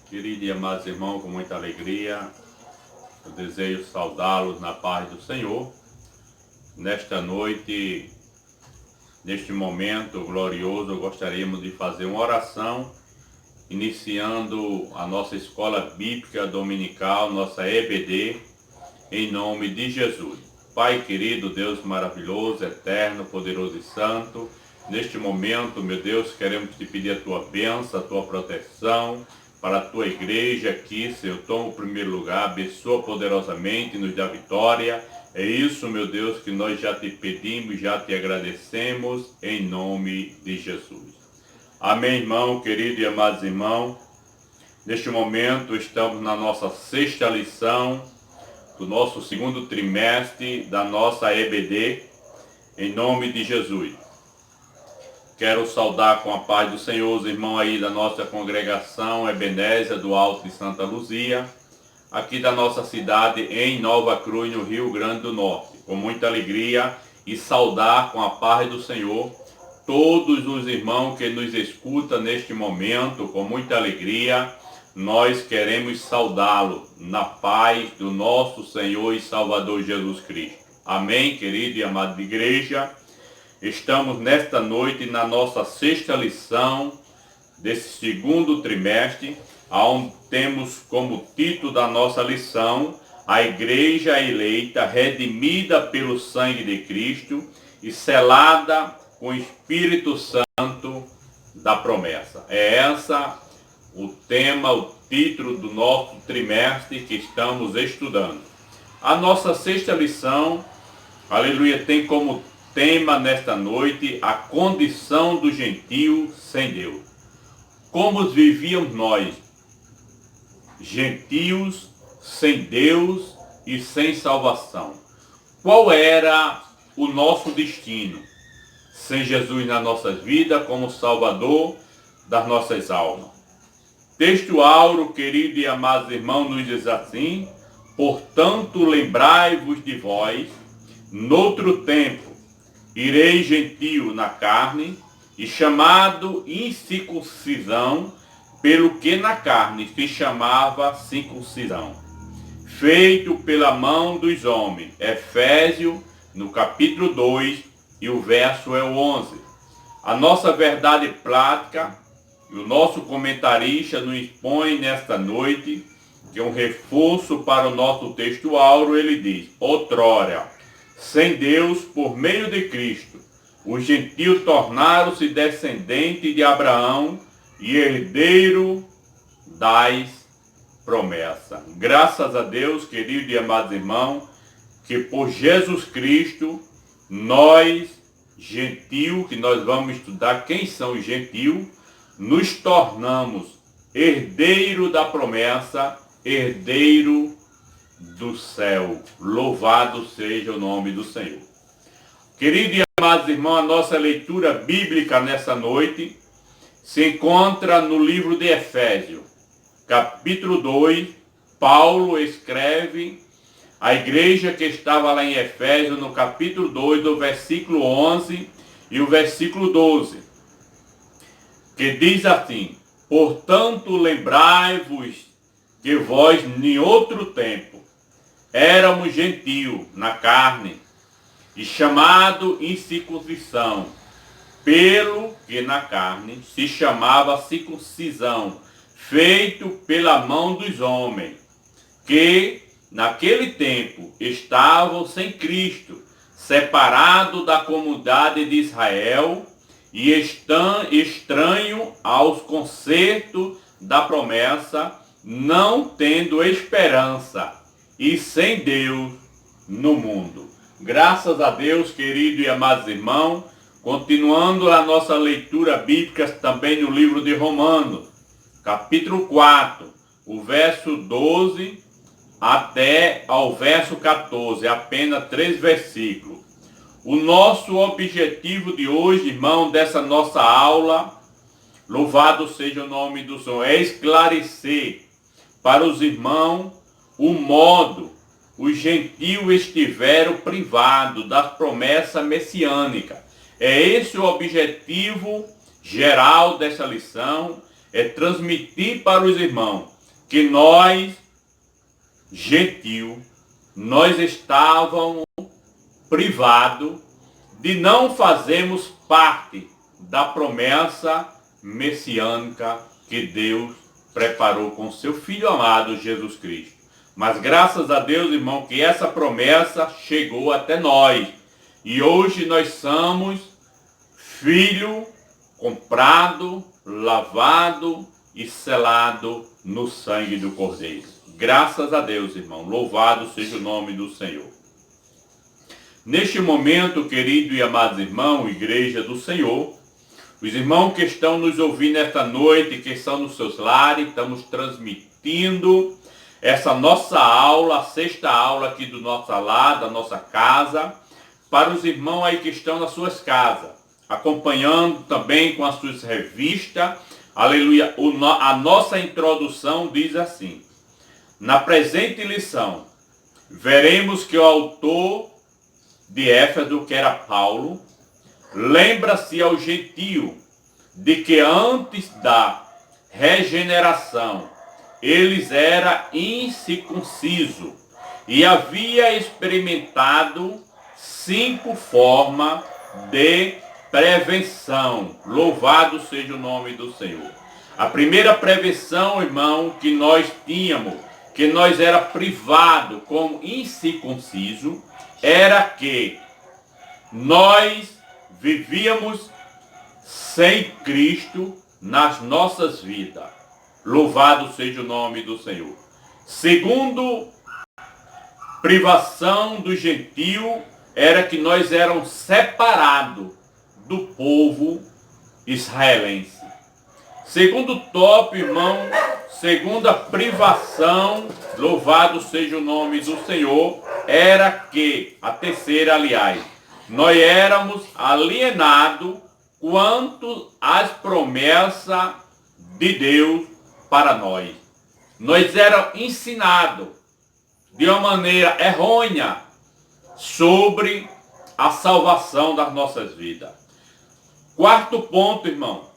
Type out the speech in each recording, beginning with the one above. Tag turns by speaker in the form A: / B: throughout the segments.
A: Queridos e amados irmãos, com muita alegria, eu desejo saudá-los na paz do Senhor. Nesta noite, neste momento glorioso, gostaríamos de fazer uma oração, iniciando a nossa escola bíblica dominical, nossa EBD, em nome de Jesus. Pai querido, Deus maravilhoso, eterno, poderoso e santo, neste momento, meu Deus, queremos te pedir a tua bênção, a tua proteção, para a tua igreja aqui, Senhor, toma o primeiro lugar, abençoa poderosamente, nos dá vitória. É isso, meu Deus, que nós já te pedimos, já te agradecemos, em nome de Jesus. Amém, irmão, querido e amados irmãos. Neste momento, estamos na nossa sexta lição do nosso segundo trimestre da nossa EBD, em nome de Jesus. Quero saudar com a paz do Senhor os irmãos aí da nossa congregação Ebenésia do Alto de Santa Luzia, aqui da nossa cidade em Nova Cruz, no Rio Grande do Norte. Com muita alegria e saudar com a paz do Senhor todos os irmãos que nos escutam neste momento, com muita alegria. Nós queremos saudá-lo na paz do nosso Senhor e Salvador Jesus Cristo. Amém, querida e amada igreja? Estamos nesta noite na nossa sexta lição desse segundo trimestre, onde temos como título da nossa lição a Igreja Eleita, redimida pelo sangue de Cristo e selada com o Espírito Santo da promessa. É essa o tema, o título do nosso trimestre que estamos estudando. A nossa sexta lição, aleluia, tem como tema nesta noite a condição do gentio sem Deus. Como vivíamos nós, gentios, sem Deus e sem salvação? Qual era o nosso destino? Sem Jesus na nossas vidas como Salvador das nossas almas. Texto áureo, querido e amados irmãos, nos diz assim: portanto, lembrai-vos de vós, noutro tempo, irei gentio na carne, e chamado incircuncisão, pelo que na carne se chamava circuncisão, feito pela mão dos homens. Efésios, no capítulo 2, e o verso é o 11. A nossa verdade prática, e o nosso comentarista nos expõe nesta noite, que é um reforço para o nosso texto áureo. Ele diz: outrora, sem Deus, por meio de Cristo, os gentios tornaram-se descendentes de Abraão e herdeiro das promessas. Graças a Deus, queridos e amados irmãos, que por Jesus Cristo, nós, gentios, que nós vamos estudar quem são os gentios, nos tornamos herdeiro da promessa, herdeiro do céu. Louvado seja o nome do Senhor. Queridos e amados irmãos, a nossa leitura bíblica nessa noite se encontra no livro de Efésios, capítulo 2. Paulo escreve à igreja que estava lá em Efésios, no capítulo 2, do versículo 11 e o versículo 12, que diz assim: portanto, lembrai-vos que vós, em outro tempo, éramos gentios na carne, e chamado incircuncisão, pelo que na carne se chamava circuncisão, feito pela mão dos homens, que naquele tempo estavam sem Cristo, separados da comunidade de Israel, e estranho aos concertos da promessa, não tendo esperança e sem Deus no mundo. Graças a Deus, querido e amados irmãos, continuando a nossa leitura bíblica também no livro de Romanos, capítulo 4, o verso 12 até ao verso 14, apenas 3 versículos. O nosso objetivo de hoje, irmão, dessa nossa aula, louvado seja o nome do Senhor, é esclarecer para os irmãos o modo os gentios estiveram privados das promessas messiânicas. É esse o objetivo geral dessa lição, é transmitir para os irmãos que nós, gentil, nós estávamos privados de não fazermos parte da promessa messiânica que Deus preparou com seu Filho amado Jesus Cristo. Mas graças a Deus, irmão, que essa promessa chegou até nós. E hoje nós somos filho comprado, lavado e selado no sangue do Cordeiro. Graças a Deus, irmão. Louvado seja o nome do Senhor. Neste momento, querido e amados irmãos, igreja do Senhor, os irmãos que estão nos ouvindo esta noite, que estão nos seus lares, estamos transmitindo essa nossa aula, a sexta aula aqui do nosso lar, da nossa casa, para os irmãos aí que estão nas suas casas, acompanhando também com as suas revistas. Aleluia. A nossa introdução diz assim: na presente lição, veremos que o autor de Éfeso, que era Paulo, lembra-se ao gentio de que antes da regeneração eles eram incircuncisos e havia experimentado 5 formas de prevenção. Louvado seja o nome do Senhor. A primeira prevenção, irmão, que nós tínhamos, que nós era privado como incircunciso, era que nós vivíamos sem Cristo nas nossas vidas. Louvado seja o nome do Senhor. Segundo, privação do gentio era que nós éramos separados do povo israelense. Segundo tópico, irmão, segunda privação, louvado seja o nome do Senhor, era que, a terceira, aliás, nós éramos alienados quanto às promessas de Deus para nós. Nós éramos ensinados de uma maneira errônea sobre a salvação das nossas vidas. Quarto ponto, irmão,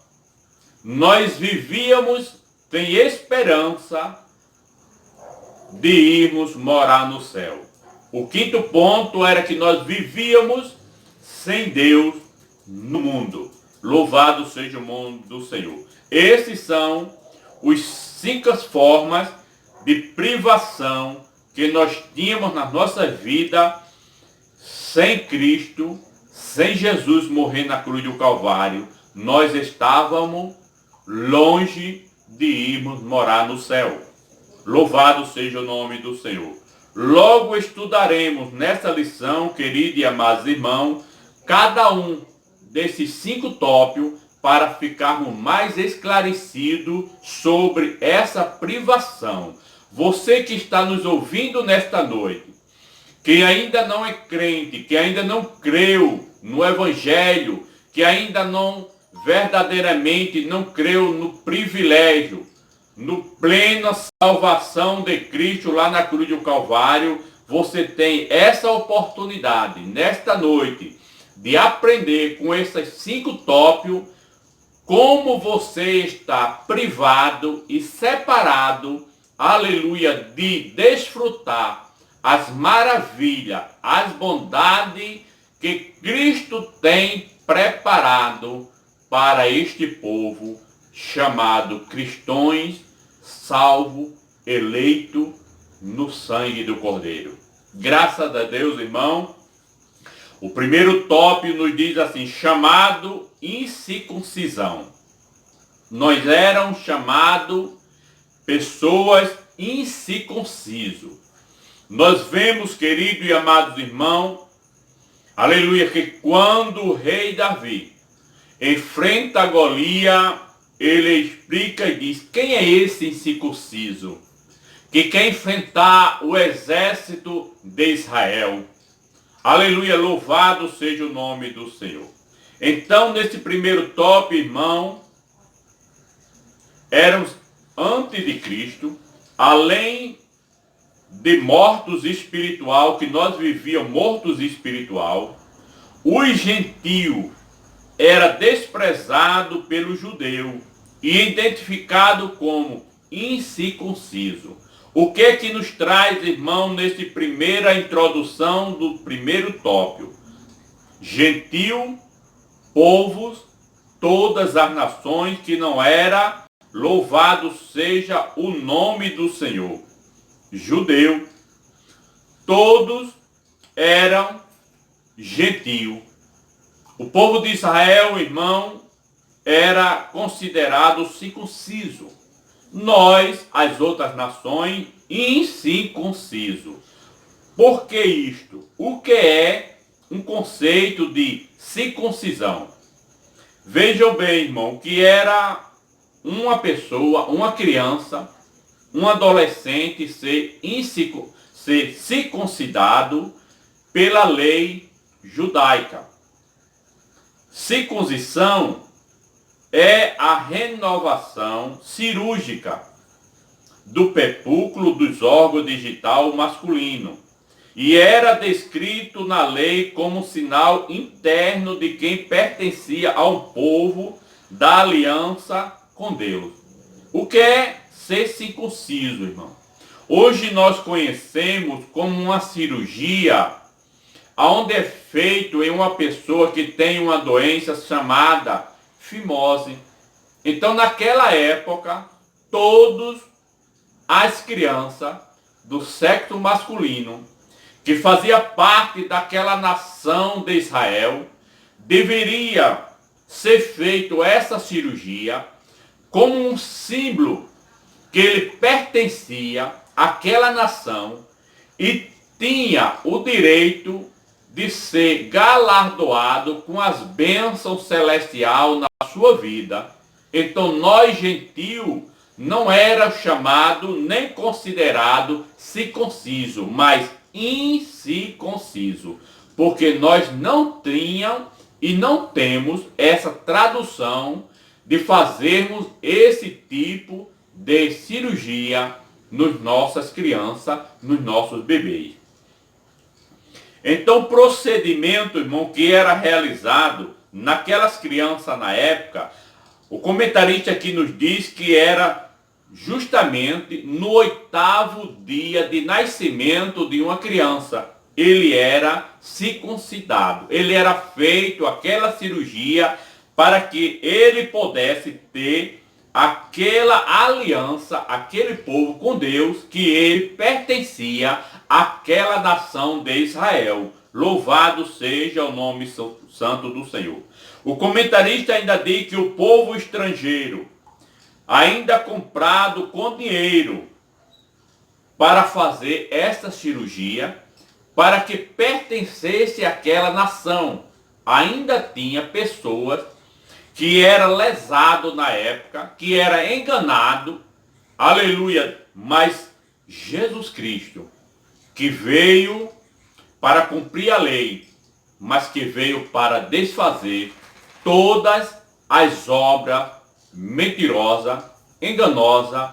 A: nós vivíamos sem esperança de irmos morar no céu. O quinto ponto era que nós vivíamos sem Deus no mundo. Louvado seja o nome do Senhor. Esses são os 5 formas de privação que nós tínhamos na nossa vida sem Cristo, sem Jesus morrer na cruz do Calvário. Nós estávamos longe de irmos morar no céu. Louvado seja o nome do Senhor. Logo estudaremos nessa lição, queridos e amados irmãos, cada um desses 5 tópicos para ficarmos mais esclarecidos sobre essa privação. Você que está nos ouvindo nesta noite, que ainda não é crente, que ainda não creu no Evangelho, que ainda não verdadeiramente não creu no privilégio, no plena salvação de Cristo lá na cruz do Calvário, você tem essa oportunidade nesta noite de aprender com esses 5 tópicos como você está privado e separado, aleluia, de desfrutar as maravilhas, as bondades que Cristo tem preparado para este povo chamado cristãos, salvo, eleito no sangue do Cordeiro. Graças a Deus, irmão. O primeiro tópico nos diz assim, chamado incircuncisão. Nós éramos chamados pessoas incircuncisos. Nós vemos, queridos e amados irmãos, aleluia, que quando o rei Davi enfrenta Golias, ele explica e diz, quem é esse incircunciso que quer enfrentar o exército de Israel? Aleluia, louvado seja o nome do Senhor. Então, nesse primeiro tópico, irmão, éramos antes de Cristo, além de mortos espiritual, que nós vivíamos mortos espiritual, o gentio era desprezado pelo judeu e identificado como incircunciso. O que é que nos traz, irmão, nessa primeira introdução do primeiro tópico? Gentil, povos, todas as nações, que não era, louvado seja o nome do Senhor. Judeu, todos eram gentil. O povo de Israel, irmão, era considerado circunciso. Nós, as outras nações, incircunciso. Por que isto? O que é um conceito de circuncisão? Vejam bem, irmão, que era uma pessoa, uma criança, um adolescente ser circuncidado pela lei judaica. Circuncisão é a renovação cirúrgica do prepúculo dos órgãos digital masculino e era descrito na lei como sinal interno de quem pertencia ao povo da aliança com Deus. O que é ser circunciso, irmão? Hoje nós conhecemos como uma cirurgia onde é feito em uma pessoa que tem uma doença chamada fimose. Então, naquela época, todas as crianças do sexo masculino que fazia parte daquela nação de Israel deveria ser feito essa cirurgia como um símbolo que ele pertencia àquela nação e tinha o direito de ser galardoado com as bênçãos celestiais na sua vida. Então nós, gentil, não era chamado nem considerado circunciso, mas incircunciso, porque nós não tínhamos e não temos essa tradução de fazermos esse tipo de cirurgia nas nossas crianças, nos nossos bebês. Então, o procedimento, irmão, que era realizado naquelas crianças na época, o comentarista aqui nos diz que era justamente no 8º dia de nascimento de uma criança. Ele era circuncidado, ele era feito aquela cirurgia para que ele pudesse ter aquela aliança, aquele povo com Deus, que ele pertencia àquela nação de Israel. Louvado seja o nome santo do Senhor. O comentarista ainda diz que o povo estrangeiro, ainda comprado com dinheiro para fazer esta cirurgia, para que pertencesse àquela nação, ainda tinha pessoas que era lesado na época, que era enganado, aleluia, mas Jesus Cristo, que veio para cumprir a lei, mas que veio para desfazer todas as obras mentirosas, enganosas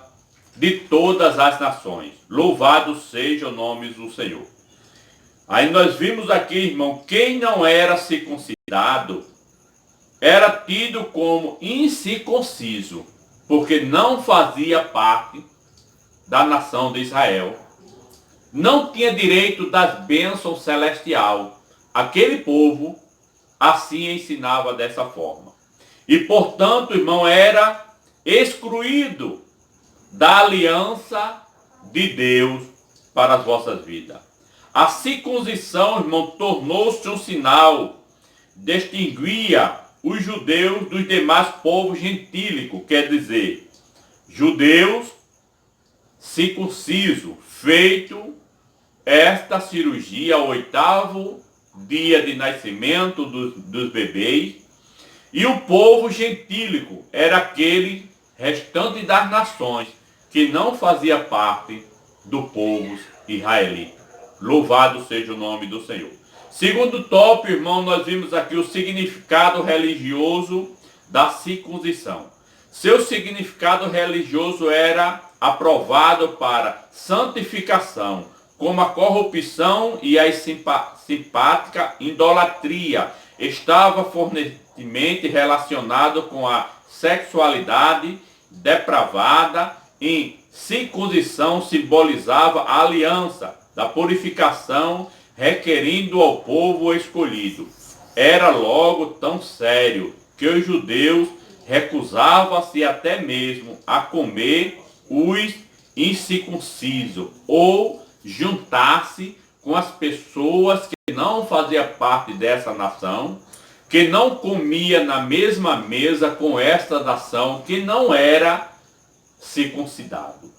A: de todas as nações. Louvado seja o nome do Senhor. Aí nós vimos aqui, irmão, quem não era circuncidado era tido como incircunciso, porque não fazia parte da nação de Israel. Não tinha direito das bênçãos celestiais. Aquele povo assim ensinava dessa forma. E, portanto, irmão, era excluído da aliança de Deus para as vossas vidas. A circuncisão, irmão, tornou-se um sinal, distinguia os judeus dos demais povos gentílicos, quer dizer, judeus circunciso, feito esta cirurgia ao 8º dia de nascimento dos bebês, e o povo gentílico era aquele restante das nações que não fazia parte do povo israelita. Louvado seja o nome do Senhor. Segundo tópico, irmão, nós vimos aqui o significado religioso da circuncisão. Seu significado religioso era aprovado para santificação, como a corrupção e a simpática idolatria. Estava fortemente relacionado com a sexualidade depravada em circuncisão simbolizava a aliança da purificação, requerindo ao povo escolhido. Era logo tão sério que os judeus recusavam-se até mesmo a comer os incircuncisos ou juntar-se com as pessoas que não faziam parte dessa nação, que não comia na mesma mesa com esta nação que não era circuncidado.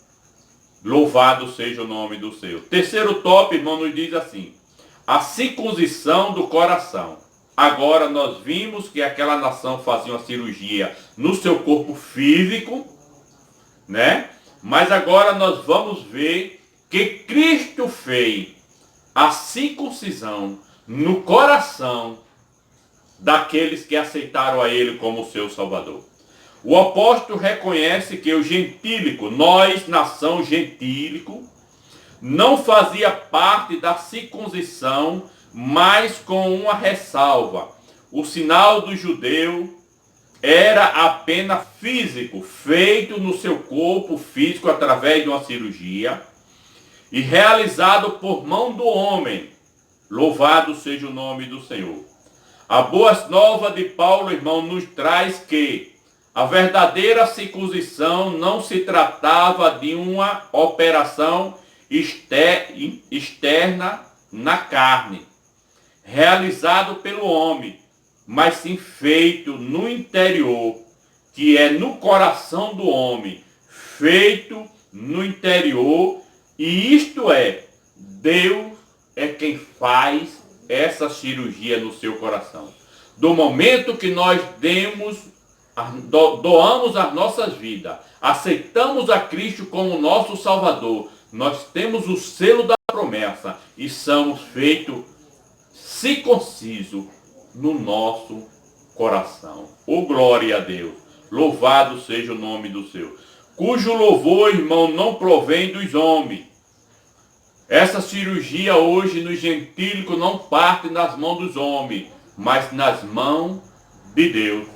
A: Louvado seja o nome do Senhor. Terceiro tópico, irmão, nos diz assim: a circuncisão do coração. Agora nós vimos que aquela nação fazia uma cirurgia no seu corpo físico, né? Mas agora nós vamos ver que Cristo fez a circuncisão no coração daqueles que aceitaram a Ele como seu Salvador. O apóstolo reconhece que o gentílico, nós, nação gentílico, não fazia parte da circuncisão, mas com uma ressalva. O sinal do judeu era apenas físico, feito no seu corpo físico através de uma cirurgia e realizado por mão do homem. Louvado seja o nome do Senhor. A boa nova de Paulo, irmão, nos traz que a verdadeira circuncisão não se tratava de uma operação externa na carne, realizado pelo homem, mas sim feito no interior, que é no coração do homem, feito no interior, e isto é, Deus é quem faz essa cirurgia no seu coração. Do momento que nós doamos as nossas vidas, aceitamos a Cristo como nosso Salvador, nós temos o selo da promessa e somos feitos circuncisos no nosso coração. Oh, glória a Deus! Louvado seja o nome do Senhor. Cujo louvor, irmão, não provém dos homens. Essa cirurgia hoje no gentílico não parte nas mãos dos homens, mas nas mãos de Deus.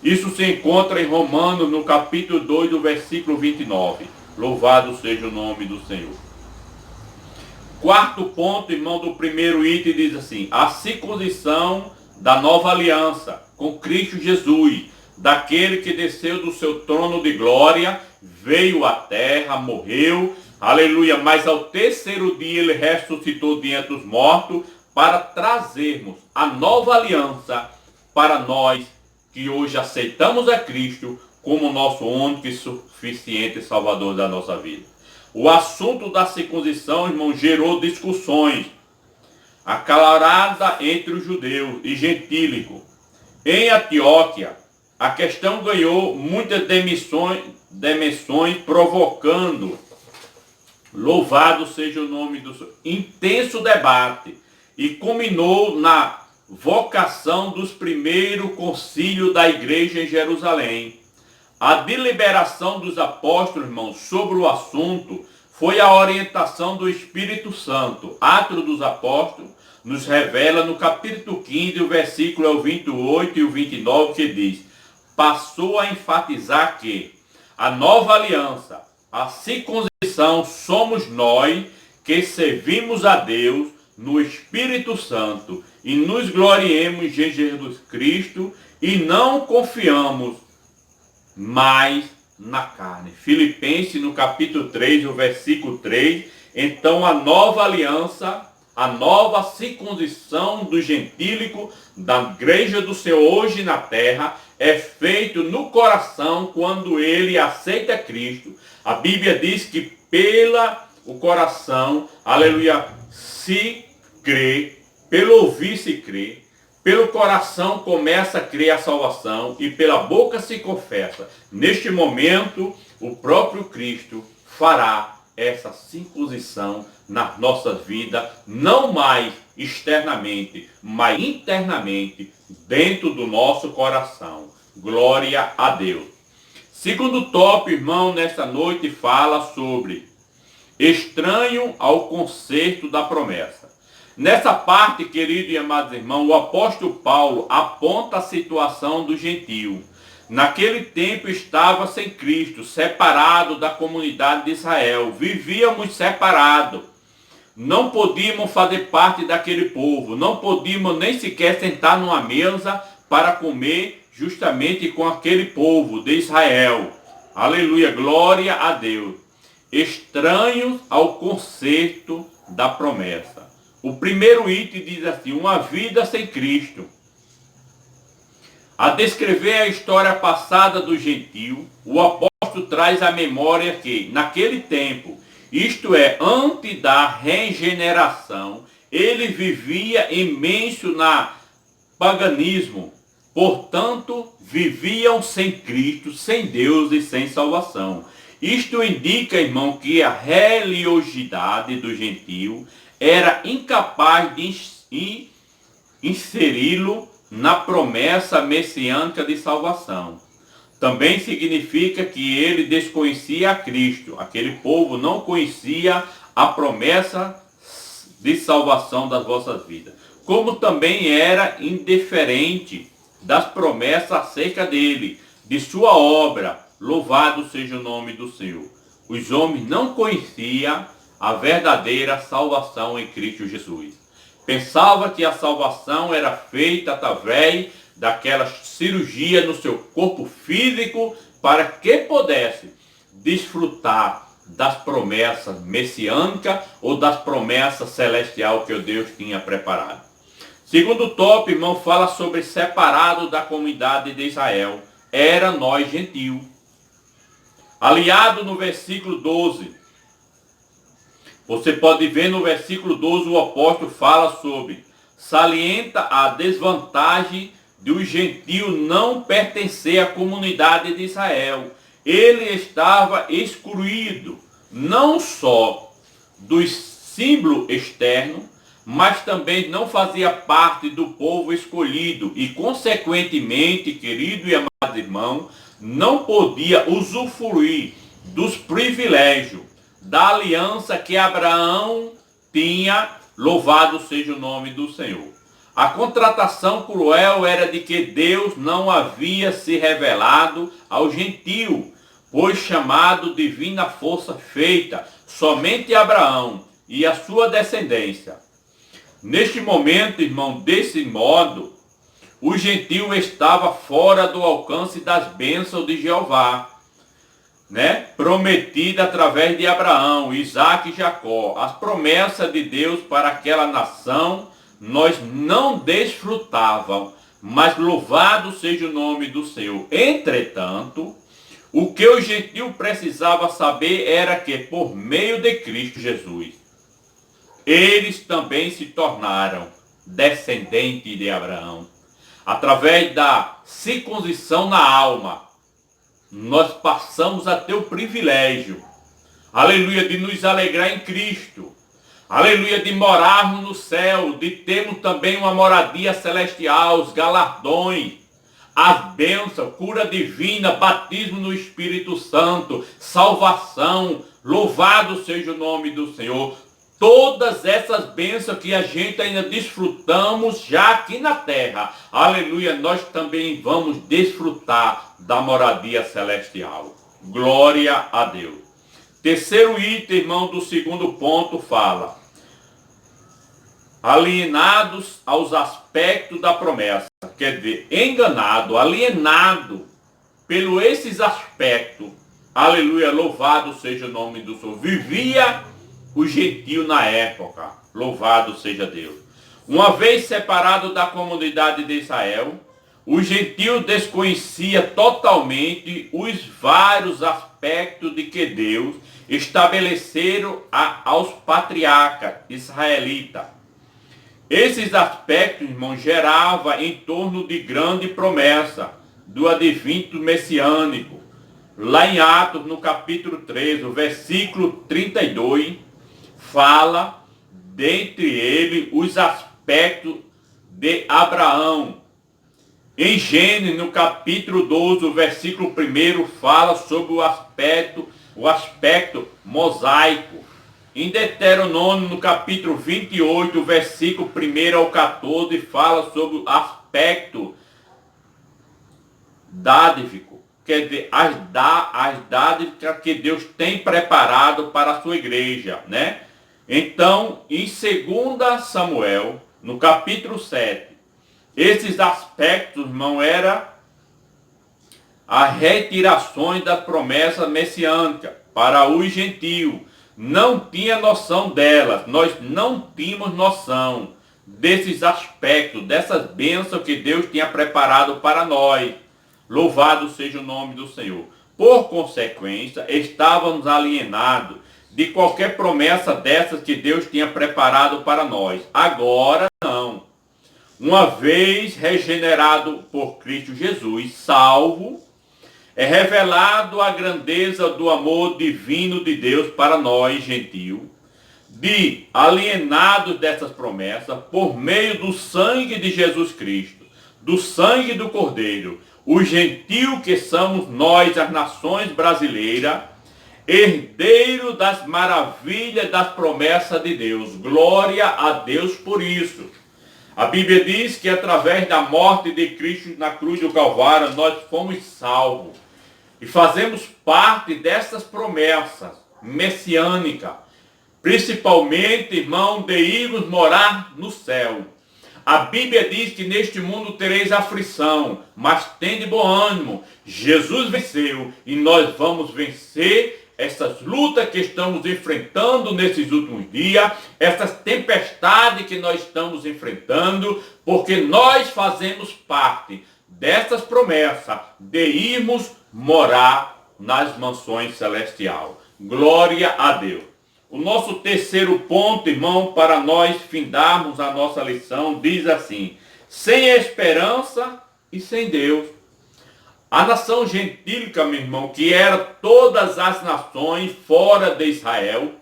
A: Isso se encontra em Romanos, no capítulo 2, do versículo 29. Louvado seja o nome do Senhor. Quarto ponto, irmão, do primeiro item diz assim: a circuncisão da nova aliança com Cristo Jesus, daquele que desceu do seu trono de glória, veio à terra, morreu, aleluia, mas ao terceiro dia ele ressuscitou dentre os mortos para trazermos a nova aliança para nós que hoje aceitamos a Cristo como nosso único e suficiente Salvador da nossa vida. O assunto da circuncisão, irmão, gerou discussões acalorada entre os judeus e gentílicos. Em Antioquia, a questão ganhou muitas dimensões, provocando, louvado seja o nome do Senhor, intenso debate, e culminou na vocação dos primeiros concílios da igreja em Jerusalém. A deliberação dos apóstolos, irmãos, sobre o assunto foi a orientação do Espírito Santo. Atos dos Apóstolos nos revela no capítulo 15, o versículo é o 28 e o 29, que diz: passou a enfatizar que a nova aliança, a circuncisão, somos nós que servimos a Deus no Espírito Santo e nos gloriemos em Jesus Cristo e não confiamos mais na carne. Filipenses, no capítulo 3, o versículo 3, então a nova aliança, a nova circuncisão do gentílico, da igreja do Senhor hoje na terra, é feito no coração quando ele aceita Cristo. A Bíblia diz que o coração, aleluia, se crê, pelo ouvir se crê, pelo coração começa a crer a salvação e pela boca se confessa. Neste momento, o próprio Cristo fará essa circuncisão nas nossas vidas, não mais externamente, mas internamente, dentro do nosso coração. Glória a Deus. Segundo tópico, irmão, nesta noite fala sobre estranho ao concerto da promessa. Nessa parte, querido e amados irmãos, o apóstolo Paulo aponta a situação do gentio. naquele tempo estava sem Cristo, separado da comunidade de Israel. Vivíamos separados. Não podíamos fazer parte daquele povo. Não podíamos nem sequer sentar numa mesa para comer justamente com aquele povo de Israel. Aleluia, glória a Deus. Estranhos ao concerto da promessa. O primeiro item diz assim: uma vida sem Cristo. A descrever a história passada do gentio, o apóstolo traz à memória que, naquele tempo, isto é, antes da regeneração, ele vivia imenso na paganismo. Portanto, viviam sem Cristo, sem Deus e sem salvação. Isto indica, irmão, que a religiosidade do gentio era incapaz de inseri-lo na promessa messiânica de salvação. Também significa que ele desconhecia a Cristo. Aquele povo não conhecia a promessa de salvação das vossas vidas. Como também era indiferente das promessas acerca dele, de sua obra. Louvado seja o nome do Senhor. Os homens não conheciam a verdadeira salvação em Cristo Jesus. Pensava que a salvação era feita através daquela cirurgia no seu corpo físico para que pudesse desfrutar das promessas messiânicas ou das promessas celestiais que o Deus tinha preparado. Segundo tópico, irmão, fala sobre separado da comunidade de Israel. Era nós gentil. Aliado no versículo 12. Você pode ver no versículo 12 o apóstolo fala sobre, salienta a desvantagem de o gentio não pertencer à comunidade de Israel. Ele estava excluído não só do símbolo externo, mas também não fazia parte do povo escolhido e, consequentemente, querido e amado irmão, não podia usufruir dos privilégios da aliança que Abraão tinha, louvado seja o nome do Senhor. A contratação cruel era de que Deus não havia se revelado ao gentio, pois chamado divina força feita somente Abraão e a sua descendência. Neste momento, irmão, desse modo, o gentio estava fora do alcance das bênçãos de Jeová, prometida através de Abraão, Isaque e Jacó. As promessas de Deus para aquela nação nós não desfrutávamos, mas louvado seja o nome do Senhor. Entretanto, o que o gentio precisava saber era que, por meio de Cristo Jesus, eles também se tornaram descendentes de Abraão. Através da circuncisão na alma, nós passamos a ter o privilégio, aleluia, de nos alegrar em Cristo, aleluia, de morarmos no céu, de termos também uma moradia celestial, os galardões, as bênçãos, cura divina, batismo no Espírito Santo, salvação, louvado seja o nome do Senhor. Todas essas bênçãos que a gente ainda desfrutamos já aqui na terra, aleluia, nós também vamos desfrutar da moradia celestial. Glória a Deus. Terceiro item, irmão, do segundo ponto fala: alienados aos aspectos da promessa. Quer dizer, enganado, alienado pelo esses aspectos. Aleluia, louvado seja o nome do Senhor. Vivia o gentio na época, louvado seja Deus. Uma vez separado da comunidade de Israel, o gentio desconhecia totalmente os vários aspectos de que Deus estabeleceram aos patriarcas israelitas. Esses aspectos, irmão, geravam em torno de grande promessa do advento messiânico. Lá em Atos, no capítulo 13, o versículo 32, fala, dentre eles, os aspectos de Abraão. Em Gênesis, no capítulo 12, o versículo 1, fala sobre o aspecto mosaico. Em Deuteronômio, no capítulo 28, o versículo 1 ao 14, fala sobre o aspecto dádivico, quer dizer, as dádivas que Deus tem preparado para a sua igreja, né? Então, em 2 Samuel, no capítulo 7, esses aspectos, irmão, era as retirações das promessas messiânicas para os gentios. Não tinha noção delas, nós não tínhamos noção desses aspectos, dessas bênçãos que Deus tinha preparado para nós. Louvado seja o nome do Senhor. Por consequência, estávamos alienados de qualquer promessa dessas que Deus tinha preparado para nós. Agora não. Uma vez regenerado por Cristo Jesus, salvo, é revelado a grandeza do amor divino de Deus para nós, gentio, de alienados dessas promessas, por meio do sangue de Jesus Cristo, do sangue do Cordeiro, o gentio que somos nós, as nações brasileiras, herdeiro das maravilhas das promessas de Deus. Glória a Deus por isso. A Bíblia diz que através da morte de Cristo na cruz do Calvário, nós fomos salvos. E fazemos parte dessas promessas messiânicas. Principalmente, irmão, de irmos morar no céu. A Bíblia diz que neste mundo tereis aflição, mas tende bom ânimo. Jesus venceu e nós vamos vencer essas lutas que estamos enfrentando nesses últimos dias, essas tempestades que nós estamos enfrentando, porque nós fazemos parte dessas promessas de irmos morar nas mansões celestiais. Glória a Deus. O nosso terceiro ponto, irmão, para nós findarmos a nossa lição, diz assim: sem esperança e sem Deus. A nação gentílica, meu irmão, que era todas as nações fora de Israel,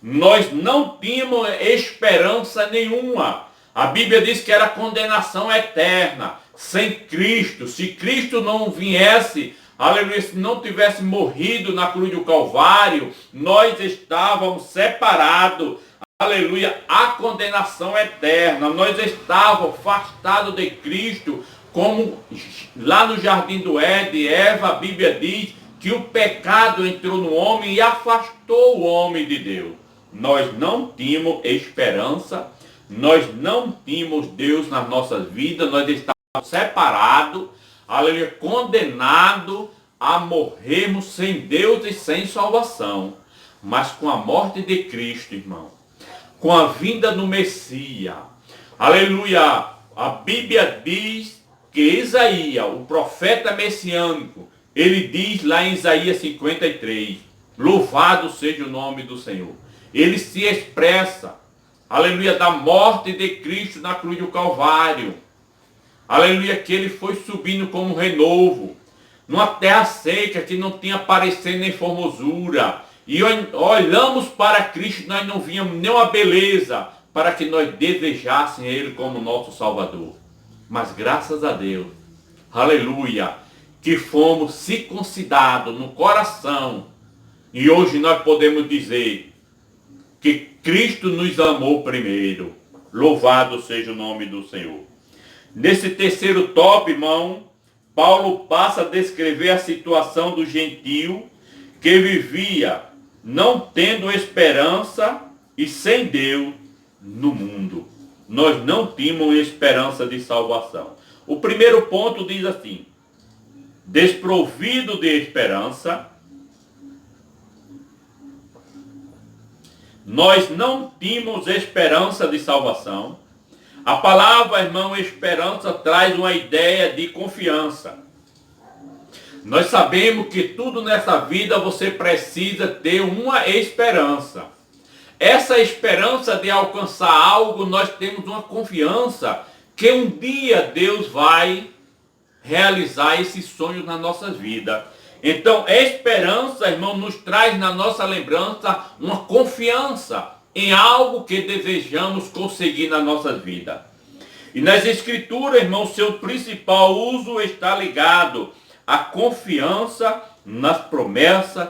A: nós não tínhamos esperança nenhuma. A Bíblia diz que era condenação eterna, sem Cristo. Se Cristo não viesse, aleluia, se não tivesse morrido na cruz do Calvário, nós estávamos separados, aleluia, a condenação eterna. Nós estávamos afastados de Cristo, como lá no jardim do Éden, Eva, a Bíblia diz que o pecado entrou no homem e afastou o homem de Deus. Nós não tínhamos esperança, nós não tínhamos Deus nas nossas vidas, nós estávamos separados, aleluia, condenados a morrermos sem Deus e sem salvação. Mas com a morte de Cristo, irmão, com a vinda do Messias, aleluia, a Bíblia diz que Isaías, o profeta messiânico, ele diz lá em Isaías 53, louvado seja o nome do Senhor. Ele se expressa, aleluia, da morte de Cristo na cruz do Calvário. Aleluia, que ele foi subindo como renovo, numa terra seca que não tinha parecer nem formosura. E olhamos para Cristo, nós não víamos nenhuma beleza para que nós desejássemos ele como nosso Salvador. Mas graças a Deus, aleluia, que fomos circuncidados no coração. E hoje nós podemos dizer que Cristo nos amou primeiro. Louvado seja o nome do Senhor. Nesse terceiro tópico, irmão, Paulo passa a descrever a situação do gentio que vivia não tendo esperança e sem Deus no mundo. Nós não tínhamos esperança de salvação. O primeiro ponto diz assim: desprovido de esperança, nós não tínhamos esperança de salvação. A palavra, irmão, esperança traz uma ideia de confiança. Nós sabemos que tudo nessa vida você precisa ter uma esperança. Essa esperança de alcançar algo, nós temos uma confiança que um dia Deus vai realizar esses sonhos nas nossas vidas. Então, a esperança, irmão, nos traz na nossa lembrança uma confiança em algo que desejamos conseguir na nossa vida. E nas Escrituras, irmão, seu principal uso está ligado à confiança nas promessas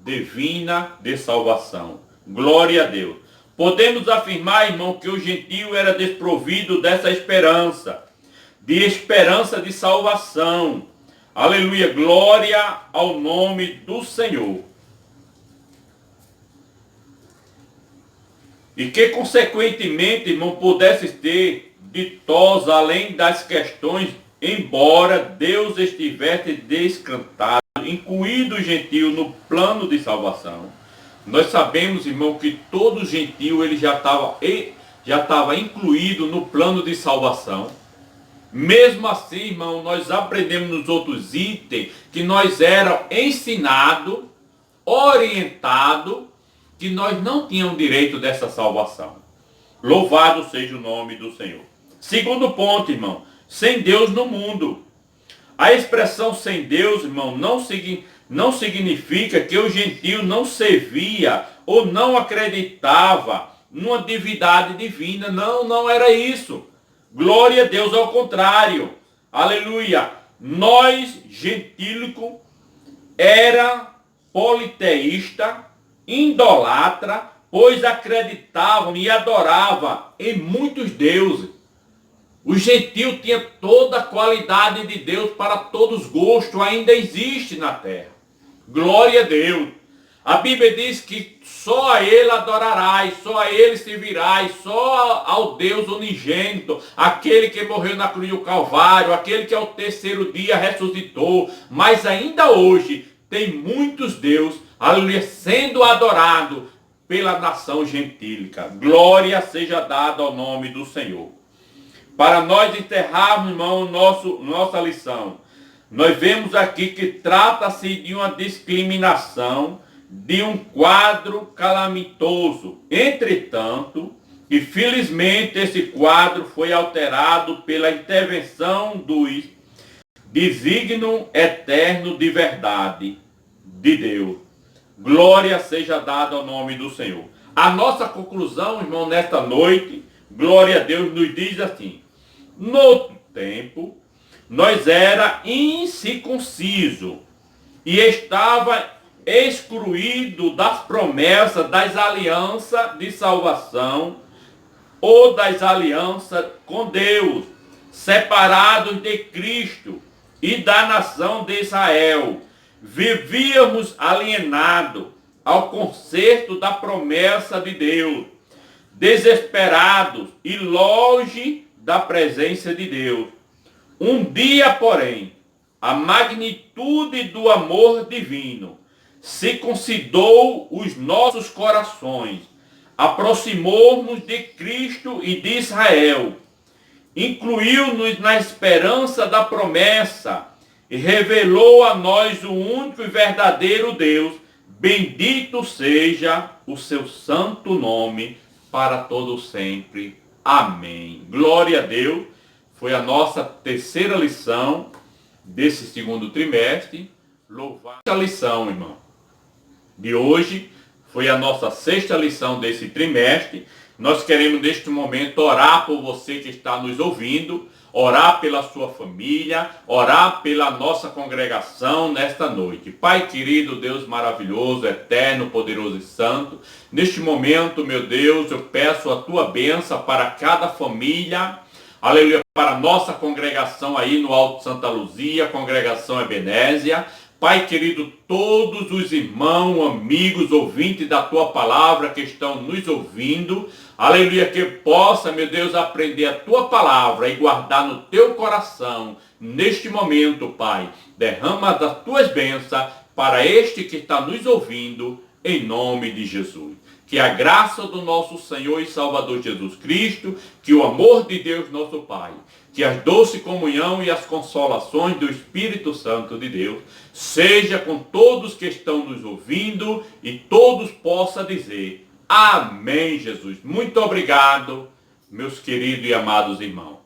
A: divinas de salvação. Glória a Deus. Podemos afirmar, irmão, que o gentio era desprovido dessa esperança, de esperança de salvação. Aleluia, glória ao nome do Senhor. E que, consequentemente, irmão, pudesse ter ditosa além das questões, embora Deus estivesse descantado, incluído o gentio no plano de salvação. Nós sabemos, irmão, que todo gentio ele já estava incluído no plano de salvação. Mesmo assim, irmão, nós aprendemos nos outros itens que nós éramos ensinados, orientados, que nós não tínhamos direito dessa salvação. Louvado seja o nome do Senhor. Segundo ponto, irmão, sem Deus no mundo. A expressão sem Deus, irmão, não significa que o gentio não servia ou não acreditava numa divindade divina. Não, não era isso. Glória a Deus, ao contrário. Aleluia. Nós, gentílico, era politeísta, idolatra, pois acreditavam e adoravam em muitos deuses. O gentio tinha toda a qualidade de Deus para todos os gostos, ainda existe na terra. Glória a Deus. A Bíblia diz que só a Ele adorarás, só a Ele servirás, só ao Deus unigênito, aquele que morreu na cruz do Calvário, aquele que ao terceiro dia ressuscitou. Mas ainda hoje tem muitos deuses, aleluia, sendo adorado pela nação gentílica. Glória seja dada ao nome do Senhor. Para nós encerrarmos, irmão, nossa lição, nós vemos aqui que trata-se de uma discriminação, de um quadro calamitoso. Entretanto, e felizmente esse quadro foi alterado pela intervenção dos desígnio eterno de verdade de Deus. Glória seja dada ao nome do Senhor. A nossa conclusão, irmão, nesta noite, glória a Deus, nos diz assim: no outro tempo, nós era incircunciso e estava excluído das promessas das alianças de salvação ou das alianças com Deus, separados de Cristo e da nação de Israel. Vivíamos alienados ao conserto da promessa de Deus, desesperados e longe da presença de Deus. Um dia, porém, a magnitude do amor divino circuncidou os nossos corações, aproximou-nos de Cristo e de Israel, incluiu-nos na esperança da promessa e revelou a nós o único e verdadeiro Deus. Bendito seja o seu santo nome para todo sempre. Amém. Glória a Deus. Foi a nossa terceira lição desse segundo trimestre. Louvado. A lição, irmão, de hoje foi a nossa sexta lição desse trimestre. Nós queremos neste momento orar por você que está nos ouvindo, orar pela sua família, orar pela nossa congregação nesta noite. Pai querido, Deus maravilhoso, eterno, poderoso e santo, neste momento, meu Deus, eu peço a tua bênção para cada família, aleluia, para a nossa congregação aí no Alto Santa Luzia, congregação Ebenésia. Pai querido, todos os irmãos, amigos, ouvintes da tua palavra que estão nos ouvindo, aleluia, que possa, meu Deus, aprender a tua palavra e guardar no teu coração. Neste momento, Pai, derrama das tuas bênçãos para este que está nos ouvindo, em nome de Jesus. Que a graça do nosso Senhor e Salvador Jesus Cristo, que o amor de Deus nosso Pai, que a doce comunhão e as consolações do Espírito Santo de Deus seja com todos que estão nos ouvindo e todos possam dizer amém, Jesus. Muito obrigado, meus queridos e amados irmãos.